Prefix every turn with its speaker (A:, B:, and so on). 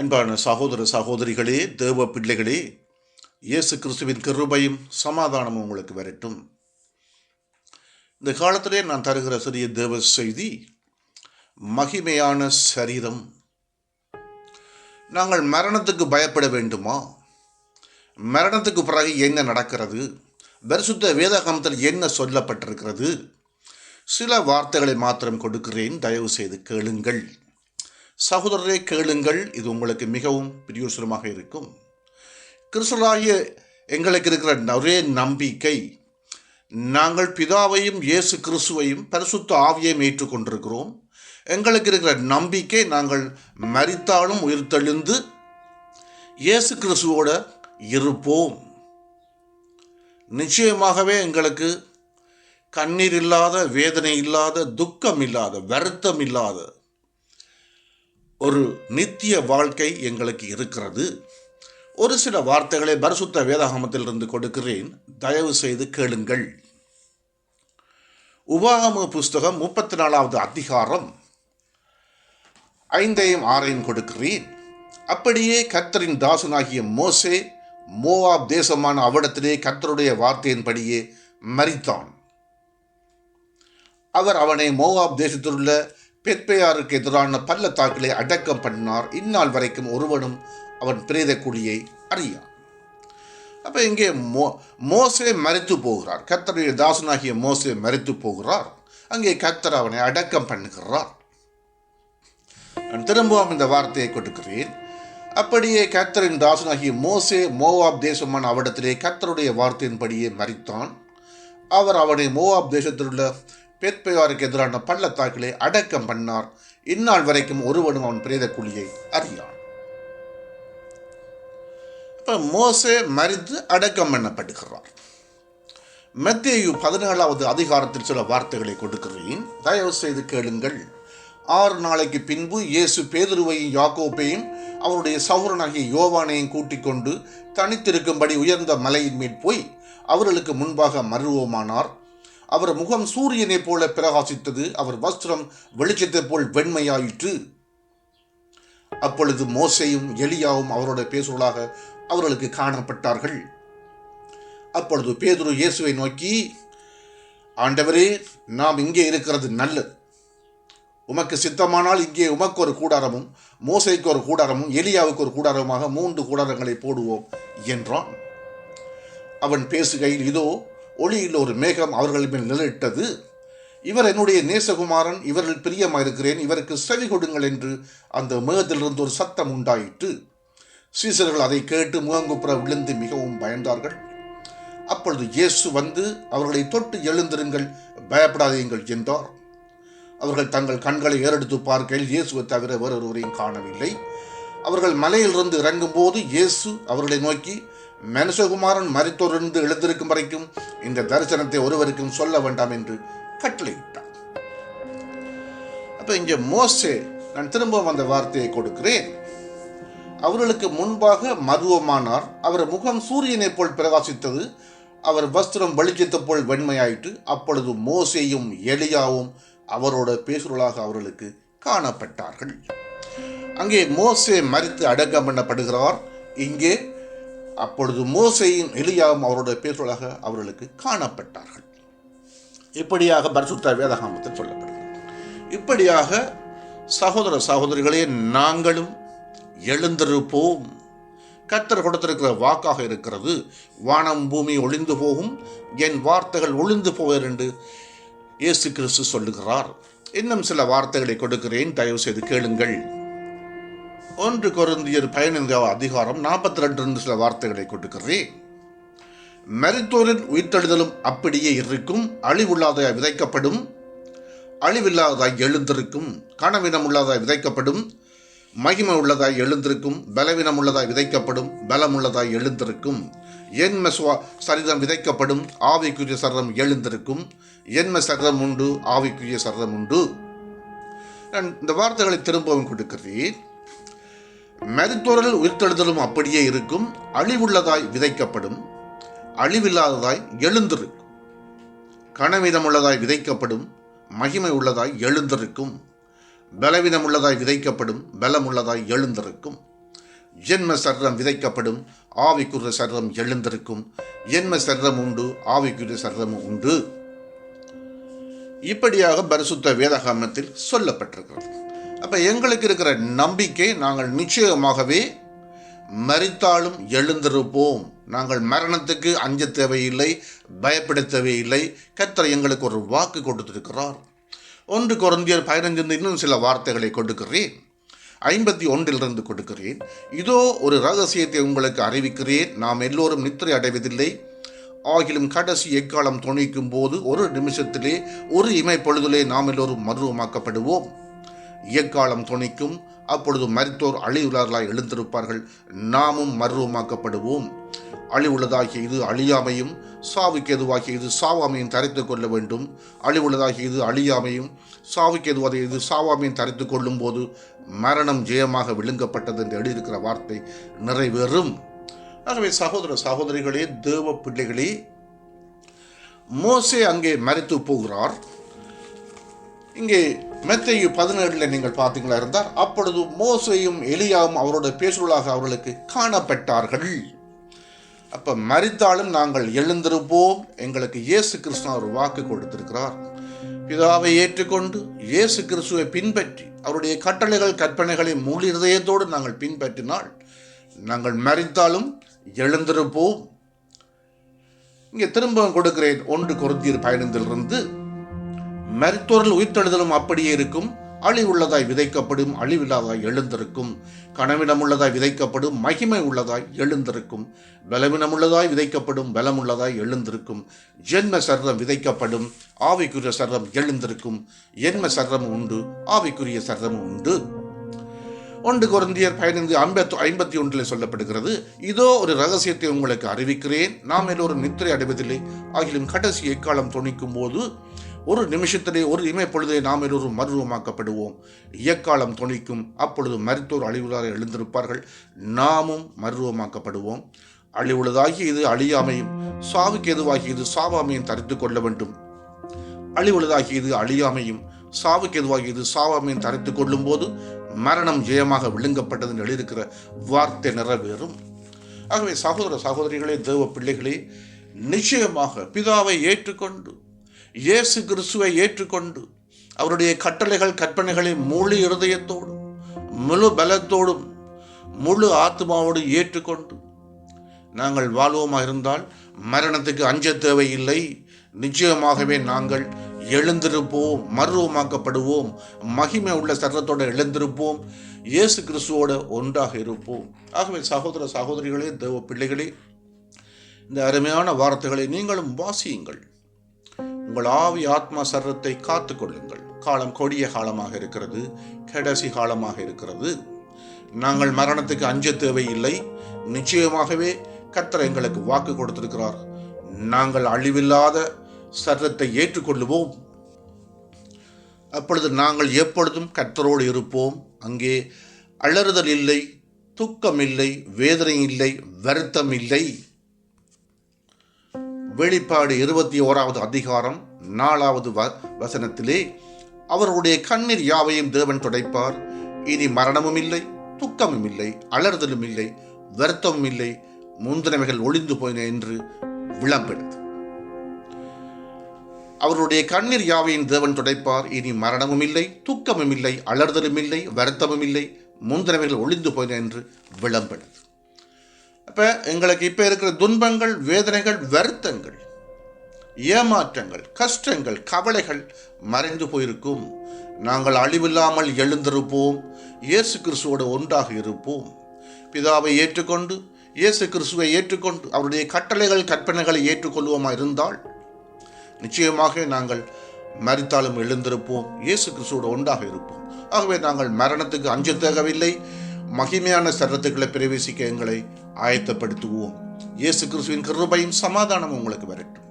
A: அன்பான சகோதர சகோதரிகளே, தேவ பிள்ளைகளே, இயேசு கிறிஸ்துவின் கிருபையும் சமாதானமும் உங்களுக்கு வரட்டும். இந்த காலத்திலே நான் தருகிற சிறிய தேவ செய்தி, மகிமையான சரீரம். நாங்கள் மரணத்துக்கு பயப்பட வேண்டுமா? மரணத்துக்கு பிறகு என்ன நடக்கிறது? பரிசுத்த வேதாகமத்தில் என்ன சொல்லப்பட்டிருக்கிறது? சில வார்த்தைகளை மாத்திரம் கொடுக்கிறேன், தயவு செய்து கேளுங்கள். சகோதரரே, கேளுங்கள். இது உங்களுக்கு மிகவும் பிரயோசனமாக இருக்கும். கிறிஸ்துவாகிய எங்களுக்கு இருக்கிற ஒரே நம்பிக்கை, நாங்கள் பிதாவையும் இயேசு கிறிஸ்துவையும் பரிசுத்த ஆவியையும் ஏற்றுக்கொண்டிருக்கிறோம். எங்களுக்கு இருக்கிற நம்பிக்கை, நாங்கள் மரித்தாலும் உயிர்த்தெழுந்து இயேசு கிறிஸ்துவோட இருப்போம். நிச்சயமாகவே எங்களுக்கு கண்ணீர் இல்லாத, வேதனை இல்லாத, துக்கம் இல்லாத, வருத்தம் இல்லாத ஒரு நித்திய வாழ்க்கை எங்களுக்கு இருக்கிறது. ஒரு சில வார்த்தைகளை பரிசுத்த வேதாகமத்திலிருந்து கொடுக்கிறேன், தயவு செய்து கேளுங்கள். உபாகம புஸ்தகம் 34வது அதிகாரம் 5ஐயும் 6ஐயும் கொடுக்கிறேன். அப்படியே கர்த்தரின் தாசனாகிய மோசே மோவாப் தேசமான அவ்விடத்திலே கர்த்தருடைய வார்த்தையின்படியே மரித்தான். அவர் அவனை மோவாப் தேசத்தில் உள்ள பெத்பேயாருக்கு எதிரான பள்ளத்தாக்கிலே அடக்கம் பண்ணினார். இந்நாள் வரைக்கும் ஒருவனும் அவன் பிரேத குழியை அறியான். அப்போ இங்கே மோசே மரித்து போகிறார். கர்த்தருடைய தாசனாகிய மோசே மரித்து போகிறார். அங்கே கர்த்தர் அவனை அடக்கம் பண்ணுகிறார். நான் திரும்பவும் இந்த வார்த்தையை கொடுக்கிறேன். அப்படியே கர்த்தரின் தாசனாகிய மோசே மோவாப் தேசமான அவ்விடத்திலே கர்த்தருடைய வார்த்தையின்படியே மரித்தான். அவர் அவனை மோவாப் தேசத்தில் உள்ள பெத்பேயாருக்கு எதிரான பள்ளத்தாக்கிலே அடக்கம் பண்ணார். இந்நாள் வரைக்கும் ஒருவனும் அவன் பிரேத குழியை அறியான். இப்ப மோசே மரித்து அடக்கம் பண்ணப்படுகிறார். மத்தேயு 17வது அதிகாரத்தில் சில வார்த்தைகளை கொடுக்கிறேன், தயவு செய்து கேளுங்கள். 6 நாளைக்கு பின்பு இயேசு பேதுருவையும் யாக்கோப்பையும் அவருடைய சகோதரனாகிய யோவானையும் கூட்டிக் கொண்டு தனித்திருக்கும்படி உயர்ந்த மலையின் மேல் போய் அவர்களுக்கு முன்பாக மருவமானார். அவர் முகம் சூரியனைப் போல பிரகாசித்தது, அவர் வஸ்திரம் வெளிச்சத்தைப் போல் வெண்மையாயிற்று. அப்பொழுது மோசேயும் எலியாவும் அவரோட பேசுவதாக அவர்களுக்கு காணப்பட்டார்கள். அப்பொழுது பேதுரு இயேசுவை நோக்கி, ஆண்டவரே, நாம் இங்கே இருக்கிறது நல்லது. உமக்கு சித்தமானால் இங்கே உமக்கு ஒரு கூடாரமும் மோசேக்கு ஒரு கூடாரமும் எலியாவுக்கு ஒரு கூடாரமாக 3 கூடாரங்களை போடுவோம் என்றான். அவன் பேசுகையில், இதோ ஒளியில் ஒரு மேகம் அவர்கள் மேல் நிழலிட்டது. இவர் என்னுடைய நேசகுமாரன், இவர்கள் பிரியமாயிருக்கிறேன், இவருக்கு செவி கொடுங்கள் என்று அந்த மேகத்திலிருந்து ஒரு சத்தம் உண்டாயிற்று. சீசர்கள் அதை கேட்டு முகங்குப்புற விழுந்து மிகவும் பயந்தார்கள். அப்பொழுது இயேசு வந்து அவர்களை தொட்டு, எழுந்திருங்கள், பயப்படாதீங்கள் என்றார். அவர்கள் தங்கள் கண்களை ஏறெடுத்து பார்க்கையில் இயேசுவை தவிர வேறொருவரையும் காணவில்லை. அவர்கள் மலையிலிருந்து இறங்கும் போது இயேசு அவர்களை நோக்கி, மனுஷகுமாரன் மரித்தோரிலிருந்து எழுந்திருக்கும் வரைக்கும் இந்த தரிசனத்தை ஒருவருக்கும் சொல்ல வேண்டாம் என்று கட்டளையிட்டார். அப்ப இங்கே மோசே, நான் திரும்ப அந்த வார்த்தையை கொடுக்கிறேன், அவர்களுக்கு முன்பாக மருவமானார். அவர் முகம் சூரியனைப் போல் பிரகாசித்தது, அவர் வஸ்திரம் வெளிச்சத்தைப் போல் வெண்மையாயிற்று. அப்பொழுது மோசேயும் எலியாவும் அவரோட பேசுவர்களாக அவர்களுக்கு காணப்பட்டார்கள். அங்கே மோசே மரித்து அடக்கம் பண்ணப்படுகிறார். இங்கே அப்பொழுது மோசேயும் எலியாவும் அவரோட பேசுவர்களாக அவர்களுக்கு காணப்பட்டார்கள். இப்படியாக பரிசுத்த வேதாகமத்தில் சொல்லப்படுகிறது. இப்படியாக சகோதர சகோதரிகளே, நாங்களும் எழுந்திருப்போம். கர்த்தர் கொடுத்திருக்கிற வாக்காக இருக்கிறது. வானம் பூமி ஒளிந்து போகும், என் வார்த்தைகள் ஒளிந்து போவர் என்று இயேசு கிறிஸ்து சொல்லுகிறார். இன்னும் சில வார்த்தைகளை கொடுக்கிறேன், தயவு செய்து கேளுங்கள். 1 கொரிந்தியர் 15வது அதிகாரம் 42 சில வார்த்தைகளை கொடுக்கிறேன். மரித்தோரின் உயிர்த்தெழுதலும் அப்படியே இருக்கும். அழிவுள்ளதாய் விதைக்கப்படும், அழிவில்லாததாய் எழுந்திருக்கும். கனவீனம் உள்ளதாய் விதைக்கப்படும், மகிமை உள்ளதாய் எழுந்திருக்கும். பலவீனம் உள்ளதாய் விதைக்கப்படும், பலம் உள்ளதாய் எழுந்திருக்கும். என்ம சரீரம் விதைக்கப்படும், ஆவிக்குரிய சரீரம் எழுந்திருக்கும். என்ம சரீரம் உண்டு, ஆவிக்குரிய சரீரம் உண்டு. நான் இந்த வார்த்தைகளை திரும்பவும் கொடுக்கிறேன். மரித்தோரில் உயிர்த்தெழுதலும் அப்படியே இருக்கும். அழிவுள்ளதாய் விதைக்கப்படும், அழிவில்லாததாய் எழுந்திருக்கும். கனவீனம் உள்ளதாய் விதைக்கப்படும், மகிமை உள்ளதாய் எழுந்திருக்கும். பலவீனம் உள்ளதாய் விதைக்கப்படும், பலம் உள்ளதாய் எழுந்திருக்கும். ஜென்ம சரீரம் விதைக்கப்படும், ஆவிக்குரிய சரீரம் எழுந்திருக்கும். ஜென்ம சரீரம் உண்டு, ஆவிக்குரிய சரீரம் உண்டு. இப்படியாக பரிசுத்த வேதாகமத்தில் சொல்லப்பட்டிருக்கிறது. அப்ப எங்களுக்கு இருக்கிற நம்பிக்கை, நாங்கள் நிச்சயமாகவே மரித்தாலும் எழுந்திருப்போம். நாங்கள் மரணத்துக்கு அஞ்ச தேவையில்லை, பயப்பட தேவையில்லை. கர்த்தர் எங்களுக்கு ஒரு வாக்கு கொடுத்திருக்கிறார். 1 கொரிந்தியர் 15 இன்னும் சில வார்த்தைகளை கொடுக்கிறேன். 51 கொடுக்கிறேன். இதோ ஒரு ரகசியத்தை உங்களுக்கு அறிவிக்கிறேன். நாம் எல்லோரும் நித்திரை அடைவதில்லை, ஆகிலும் கடைசி எக்காலம் துணிக்கும் போது ஒரு நிமிஷத்திலே, ஒரு இமை பொழுதிலே நாம் எல்லோரும் மறுரூபமாக்கப்படுவோம். எக்காலம் துணிக்கும், அப்பொழுது மரித்தோர் அழிவுள்ளவர்களாய் எழுந்திருப்பார்கள், நாமும் மறுரூபமாக்கப்படுவோம். அழிவுள்ளதாகிய இது அழியாமையும், சாவுக்கு எதுவாகிய இது சாவாமையும் தரித்து கொள்ள வேண்டும். அழிவுள்ளதாகிய இது அழியாமையும், சாவுக்கு எதுவாகிய இது சாவாமையும் தரித்து கொள்ளும் போது மரணம் ஜெயமாக விழுங்கப்பட்டது என்று எழுதியிருக்கிற வார்த்தை நிறைவேறும். ஆகவே சகோதர சகோதரிகளே, தேவ பிள்ளைகளே, மோசே அங்கே மரித்து போகிறார். இங்கே மத்தேயு 17 நீங்கள் பார்த்தீங்களா இருந்தார். அப்பொழுது மோசேயும் எலியாவும் அவரோட பேசுவதாக அவர்களுக்கு காணப்பட்டார்கள். அப்ப மரித்தாலும் நாங்கள் எழுந்திருப்போம். எங்களுக்கு இயேசு கிறிஸ்து ஒரு வாக்கு கொடுத்திருக்கிறார். பிதாவை ஏற்றுக்கொண்டு இயேசு கிறிஸ்துவை பின்பற்றி அவருடைய கட்டளைகள் கற்பனைகளை முழு இதயத்தோடு நாங்கள் பின்பற்றினால் நாங்கள் மரித்தாலும் எழுந்திருப்போம். இங்கே திரும்ப கொடுக்கிறேன். 1 கொரிந்தியர் 15 மரித்தோரில் உயிர்த்தெழுதலும் அப்படியே இருக்கும். அழிவுள்ளதாய் விதைக்கப்படும், அழிவில்லாதாய் எழுந்திருக்கும். கனவினமுள்ளதாய் விதைக்கப்படும், மகிமை உள்ளதாய் எழுந்திருக்கும். பலவீனமுள்ளதாய் விதைக்கப்படும், பலமுள்ளதாய் எழுந்திருக்கும். ஜென்ம சரீரம் விதைக்கப்படும், ஆவிக்குரிய சரீரம் எழுந்திருக்கும். ஜென்ம சரீரம் உண்டு, ஆவிக்குரிய சரீரம் உண்டு. 1 கொரிந்தியர் 15:51 சொல்லப்படுகிறது. இதோ ஒரு ரகசியத்தை உங்களுக்கு அறிவிக்கிறேன். நாம் எல்லோரும் நித்திரை அடைவதில்லை, ஆகிலும் கடைசி எக்காலம் துணிக்கும் போது ஒரு நிமிஷத்திலே, ஒரு இமை பொழுதே நாம் எல்லோரும் மறுரூபமாக்கப்படுவோம். எக்காலம் துணிக்கும், அப்பொழுது மரித்தோர் அழிவுள்ளாரை எழுந்திருப்பார்கள், நாமும் மறுரூபமாக்கப்படுவோம். அழிவுள்ளதாகிய இது அழியாமையும், சாவுக்கு எதுவாகிய இது சாவாமையும் தரித்து கொள்ள வேண்டும். அழிவுள்ளதாகிய இது அழியாமையும், சாவுக்கு எதுவாகிய இது சாவாமையும் தரித்து கொள்ளும் போது மரணம் ஜெயமாக விழுங்கப்பட்டது எழுதியிருக்கிற வார்த்தை நிறைவேறும். ஆகவே சகோதர சகோதரிகளே, தேவ பிள்ளைகளே, நிச்சயமாக பிதாவை ஏற்றுக்கொண்டு இயேசு கிறிஸ்துவை ஏற்றுக்கொண்டு அவருடைய கட்டளைகள் கற்பனைகளை முழு இருதயத்தோடும் முழு பலத்தோடும் முழு ஆத்மாவோடு ஏற்றுக்கொண்டு நாங்கள் வாழ்வோமாக இருந்தால் மரணத்துக்கு அஞ்ச தேவையில்லை. நிச்சயமாகவே நாங்கள் எழுந்திருப்போம், மறுரூபமாக்கப்படுவோம், மகிமை உள்ள சரீரத்தோடு எழுந்திருப்போம், இயேசு கிறிஸ்துவோடு ஒன்றாக இருப்போம். ஆகவே சகோதர சகோதரிகளே, தேவ பிள்ளைகளே, இந்த அருமையான வார்த்தைகளை நீங்களும் வாசியுங்கள். உங்கள் ஆவி ஆத்மா சரீரத்தை காத்து கொள்ளுங்கள். காலம் கொடிய காலமாக இருக்கிறது, கடைசி காலமாக இருக்கிறது. நாங்கள் மரணத்துக்கு அஞ்ச தேவையில்லை. நிச்சயமாகவே கர்த்தர் எங்களுக்கு வாக்கு கொடுத்திருக்கிறார். நாங்கள் அழிவில்லாத சரீரத்தை ஏற்றுக்கொள்ளுவோம். அப்பொழுது நாங்கள் எப்பொழுதும் கர்த்தரோடு இருப்போம். அங்கே அலறுதல் இல்லை, துக்கம் இல்லை, வேதனை இல்லை, வருத்தம் இல்லை. வெளிப்பாடு 21வது அதிகாரம் 4வது வசனத்திலே அவருடைய கண்ணீர் யாவையும் தேவன் துடைப்பார். இனி மரணமும் இல்லை, துக்கமும் இல்லை, அலறுதலும் இல்லை, வருத்தமும் இல்லை, முந்தினவைகள் ஒளிந்து போயின என்று விளம்பெடுத்து. அவருடைய கண்ணீர் யாவையும் தேவன் துடைப்பார். இனி மரணமும் இல்லை, துக்கமும் இல்லை, அலறுதலும் இல்லை, வருத்தமும் இல்லை, முந்தினவைகள் ஒளிந்து போயின என்று விளம்பெடுத்து. அப்ப எங்களுக்கு இப்ப இருக்கிற துன்பங்கள், வேதனைகள், வருத்தங்கள், ஏமாற்றங்கள், கஷ்டங்கள், கவலைகள் மறைந்து போயிருக்கும். நாங்கள் அழிவில்லாமல் எழுந்திருப்போம். இயேசு கிறிஸ்துவோடு ஒன்றாக இருப்போம். பிதாவை ஏற்றுக்கொண்டு இயேசு கிறிஸ்துவை ஏற்றுக்கொண்டு அவருடைய கட்டளைகள் கற்பனைகளை ஏற்றுக்கொள்வோமா இருந்தால் நிச்சயமாக நாங்கள் மரித்தாலும் எழுந்திருப்போம், இயேசு கிறிஸ்துவோடு ஒன்றாக இருப்போம். ஆகவே நாங்கள் மரணத்துக்கு அஞ்ச தேவையில்லை. மகிமையான சரீரத்துக்களை பிரவேசிக்க எங்களை ஆயத்தப்படுத்துவோம். இயேசு கிறிஸ்துவின் கிருபையும் சமாதானம் உங்களுக்கு வரட்டும்.